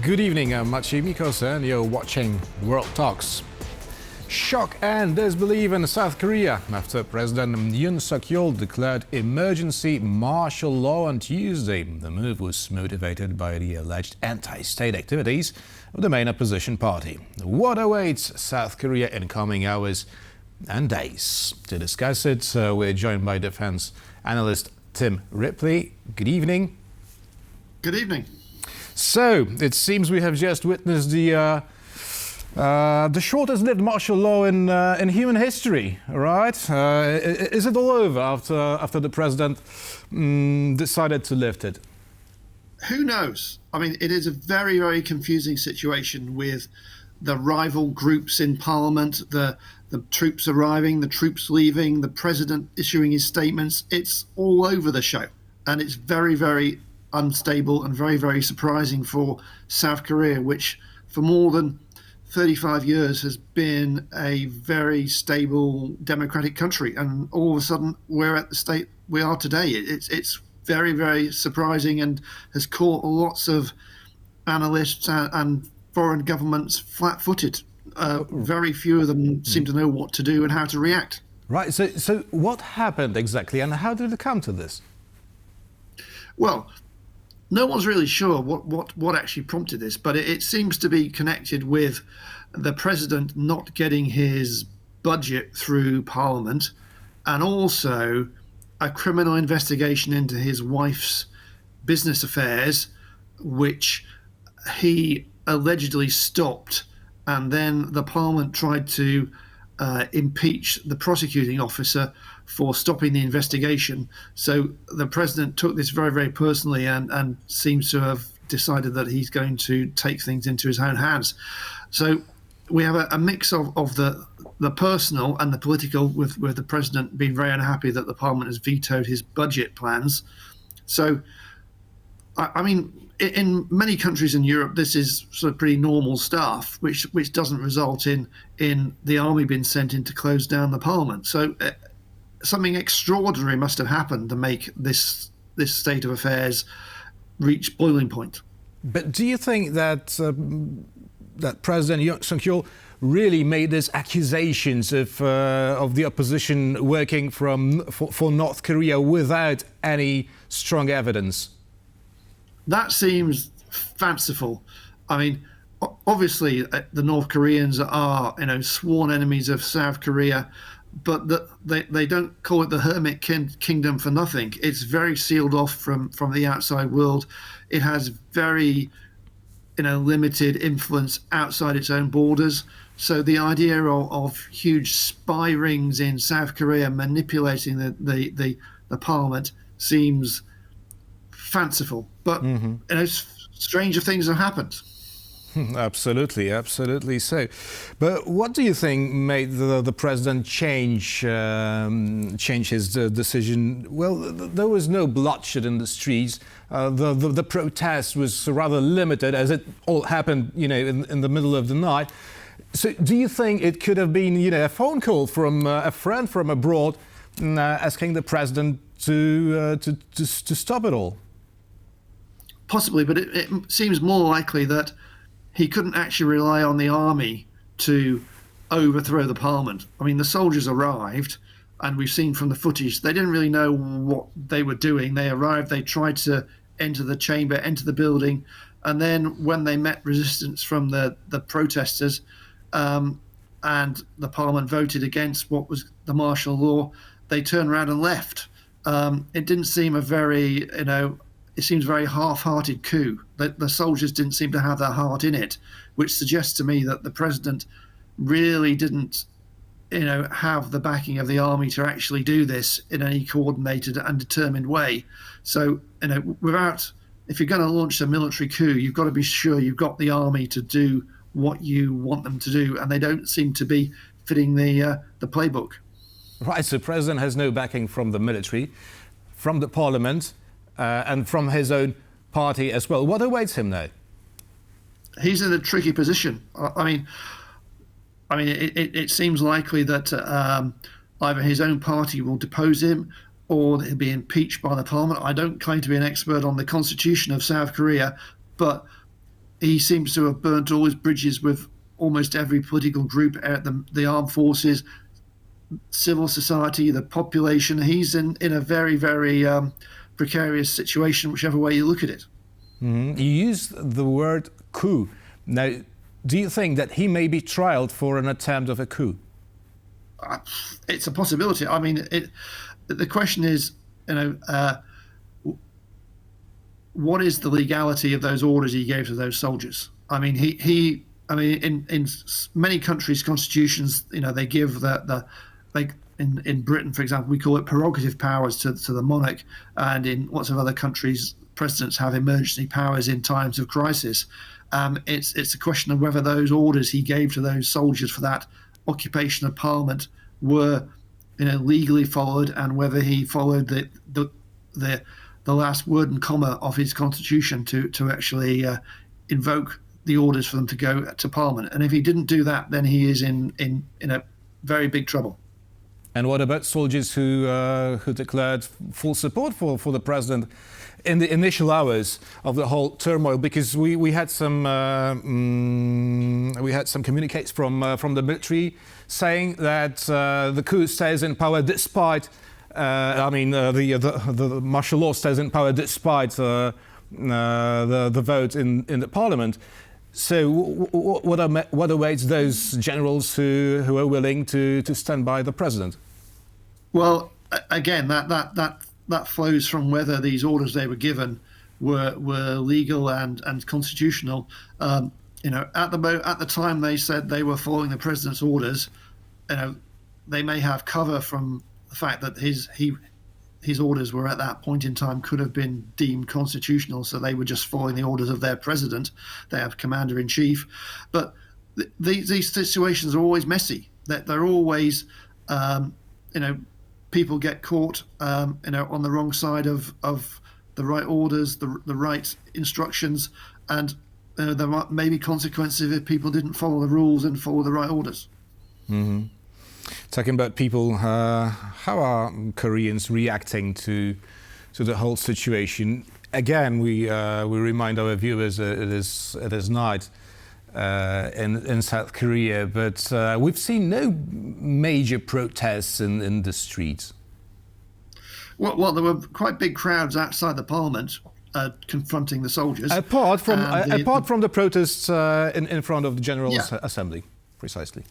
Good evening, I'm Maciej Mikosa and you're watching World Talks. Shock and disbelief in South Korea after President Yoon Suk Yeol declared emergency martial law on Tuesday. The move was motivated by the alleged anti-state activities of the main opposition party. What awaits South Korea in coming hours and days? To discuss it, we're joined by defense analyst Tim Ripley. Good evening. Good evening. So, it seems we have just witnessed the shortest-lived martial law in human history, right? Is it all over after the president decided to lift it? Who knows? I mean, it is a very, very confusing situation with the rival groups in Parliament, the troops arriving, the troops leaving, the president issuing his statements. It's all over the show, and it's very, very unstable and very, very surprising for South Korea, which for more than 35 years has been a very stable democratic country, and all of a sudden we're at the state we are today. It's very, very surprising and has caught lots of analysts and foreign governments flat-footed. Very few of them seem to know what to do and how to react. Right, so what happened exactly and how did it come to this? Well, no one's really sure what actually prompted this, but it seems to be connected with the president not getting his budget through Parliament, and also a criminal investigation into his wife's business affairs, which he allegedly stopped, and then the Parliament tried to impeach the prosecuting officer for stopping the investigation. So the president took this very, very personally and seems to have decided that he's going to take things into his own hands. So we have a mix of the personal and the political, with the president being very unhappy that the Parliament has vetoed his budget plans. So, I mean, in many countries in Europe, this is sort of pretty normal stuff, which doesn't result in the army being sent in to close down the Parliament. So something extraordinary must have happened to make this state of affairs reach boiling point. But do you think that that President Yoon Suk Yeol really made these accusations of the opposition working for North Korea without any strong evidence? That seems fanciful. I mean, obviously the North Koreans are, sworn enemies of South Korea, but they don't call it the Hermit Kingdom for nothing. It's very sealed off from the outside world. It has very, limited influence outside its own borders. So the idea of huge spy rings in South Korea manipulating the Parliament seems fanciful, but stranger things have happened. Absolutely so. But what do you think made the president change his decision? Well, there was no bloodshed in the streets. The protest was rather limited, as it all happened, in the middle of the night. So, do you think it could have been, a phone call from a friend from abroad asking the president to stop it all? Possibly, but it seems more likely that he couldn't actually rely on the army to overthrow the Parliament. I mean, the soldiers arrived, and we've seen from the footage, they didn't really know what they were doing. They arrived, they tried to enter the chamber, enter the building, and then when they met resistance from the protesters, and the Parliament voted against what was the martial law, they turned around and left. It didn't seem a very, it seems a very half-hearted coup. The soldiers didn't seem to have their heart in it, which suggests to me that the president really didn't, have the backing of the army to actually do this in any coordinated and determined way. So, if you're going to launch a military coup, you've got to be sure you've got the army to do what you want them to do, and they don't seem to be fitting the playbook. Right, so the president has no backing from the military, from the parliament, and from his own party as well. What awaits him now? He's in a tricky position. I mean, it seems likely that either his own party will depose him or he'll be impeached by the Parliament. I don't claim to be an expert on the constitution of South Korea, but He seems to have burnt all his bridges with almost every political group, the armed forces, civil society, the population. He's in a very, very precarious situation, whichever way you look at it. You used the word coup. Now, do you think that he may be trialed for an attempt of a coup? It's a possibility. I mean, the question is, what is the legality of those orders he gave to those soldiers? I mean, in many countries' constitutions, they give like in Britain, for example, we call it prerogative powers to the monarch, and in lots of other countries, presidents have emergency powers in times of crisis. It's a question of whether those orders he gave to those soldiers for that occupation of Parliament were, legally followed, and whether he followed the last word and comma of his constitution to actually invoke the orders for them to go to Parliament. And if he didn't do that, then he is in a very big trouble. And what about soldiers who declared full support for the president in the initial hours of the whole turmoil? Because we had some communiques from the military saying that the coup stays in power despite. The martial law stays in power despite the vote in the parliament. So what awaits those generals who are willing to stand by the president? Well, again, that flows from whether these orders they were given were legal and constitutional. At the time they said they were following the president's orders, they may have cover from the fact that his orders were at that point in time could have been deemed constitutional, so they were just following the orders of their president. They have commander-in-chief. But these situations are always messy. They're always, people get caught, on the wrong side of the right orders, the right instructions, and there may be consequences if people didn't follow the rules and follow the right orders. Mm-hmm. Talking about people, how are Koreans reacting to the whole situation? Again, we remind our viewers it is night in South Korea, but we've seen no major protests in the streets. Well, there were quite big crowds outside the parliament confronting the soldiers. Apart from the protests in front of the General Assembly, precisely.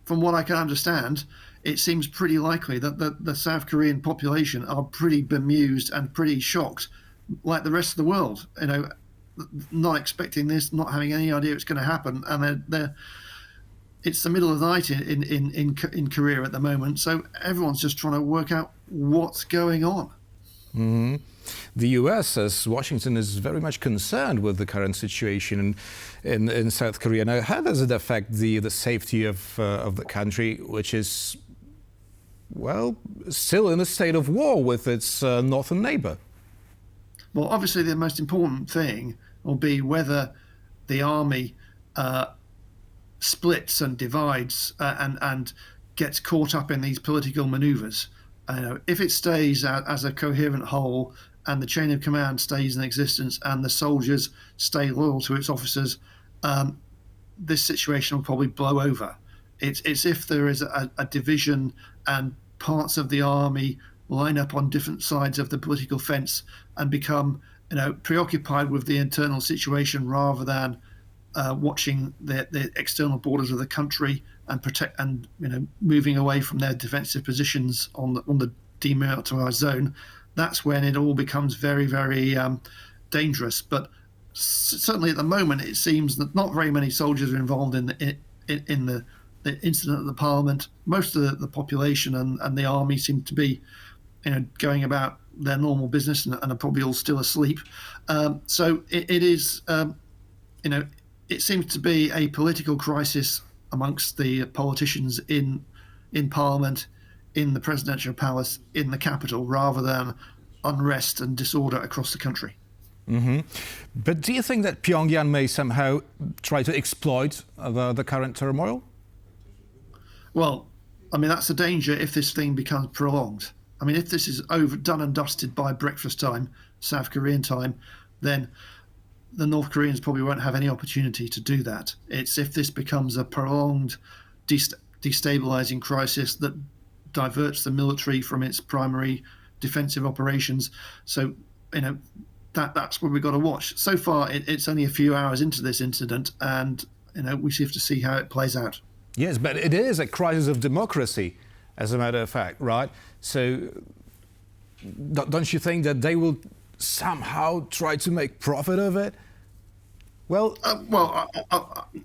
From what I can understand, it seems pretty likely that the South Korean population are pretty bemused and pretty shocked, like the rest of the world. Not expecting this, not having any idea it's going to happen, and it's the middle of the night in Korea at the moment, so everyone's just trying to work out what's going on. Mm-hmm. The US, as Washington, is very much concerned with the current situation in South Korea. Now, how does it affect the safety of the country, which is, well, still in a state of war with its northern neighbor? Well, obviously, the most important thing will be whether the army splits and divides and gets caught up in these political maneuvers. If it stays as a coherent whole, and the chain of command stays in existence, and the soldiers stay loyal to its officers, this situation will probably blow over. It's if there is a division and parts of the army line up on different sides of the political fence and become, preoccupied with the internal situation rather than watching the external borders of the country and moving away from their defensive positions on the demilitarized zone. That's when it all becomes very, very dangerous. But certainly at the moment, it seems that not very many soldiers are involved in the incident at the parliament. Most of the population and the army seem to be, going about their normal business and are probably all still asleep. So it is, it seems to be a political crisis amongst the politicians in parliament, in the presidential palace, in the capital, rather than unrest and disorder across the country. Mm-hmm. But do you think that Pyongyang may somehow try to exploit the current turmoil? Well, that's the danger if this thing becomes prolonged. If this is done and dusted by breakfast time, South Korean time, then the North Koreans probably won't have any opportunity to do that. It's if this becomes a prolonged destabilizing crisis that diverts the military from its primary defensive operations. So, that's what we've got to watch. So far, it's only a few hours into this incident, and we have to see how it plays out. Yes, but it is a crisis of democracy, as a matter of fact, right? So don't you think that they will somehow try to make profit of it? Well,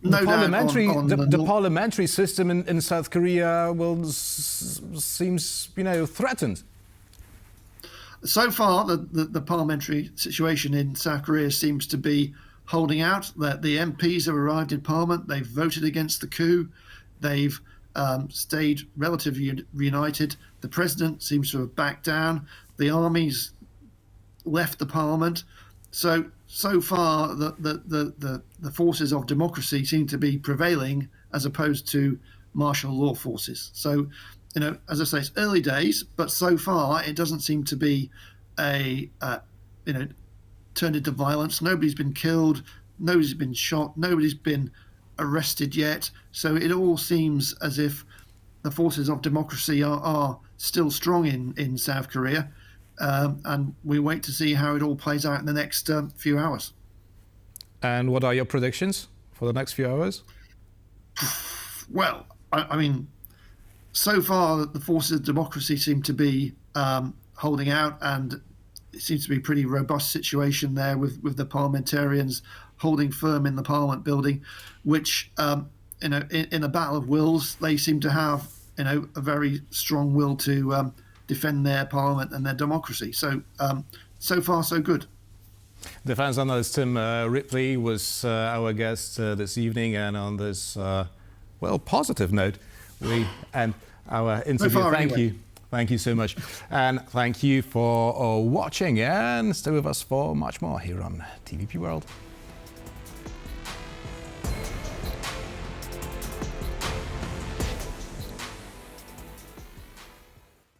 no the parliamentary system in South Korea seems, threatened. So far, the parliamentary situation in South Korea seems to be holding out. That the MPs have arrived in Parliament. They've voted against the coup. They've stayed relatively united. The president seems to have backed down. The army's left the Parliament. So far, the forces of democracy seem to be prevailing as opposed to martial law forces. So, as I say, it's early days, but so far it doesn't seem to be turned into violence. Nobody's been killed. Nobody's been shot. Nobody's been arrested yet. So it all seems as if the forces of democracy are still strong in South Korea. And we wait to see how it all plays out in the next few hours. And what are your predictions for the next few hours? Well, I mean, so far the forces of democracy seem to be holding out, and it seems to be a pretty robust situation there with the parliamentarians holding firm in the Parliament building, which in a battle of wills, they seem to have a very strong will to defend their parliament and their democracy. So so far so good. Defense analyst Tim Ripley was our guest this evening, and on this positive note, we end our interview. Thank you so much, and thank you for watching, and stay with us for much more here on TVP World.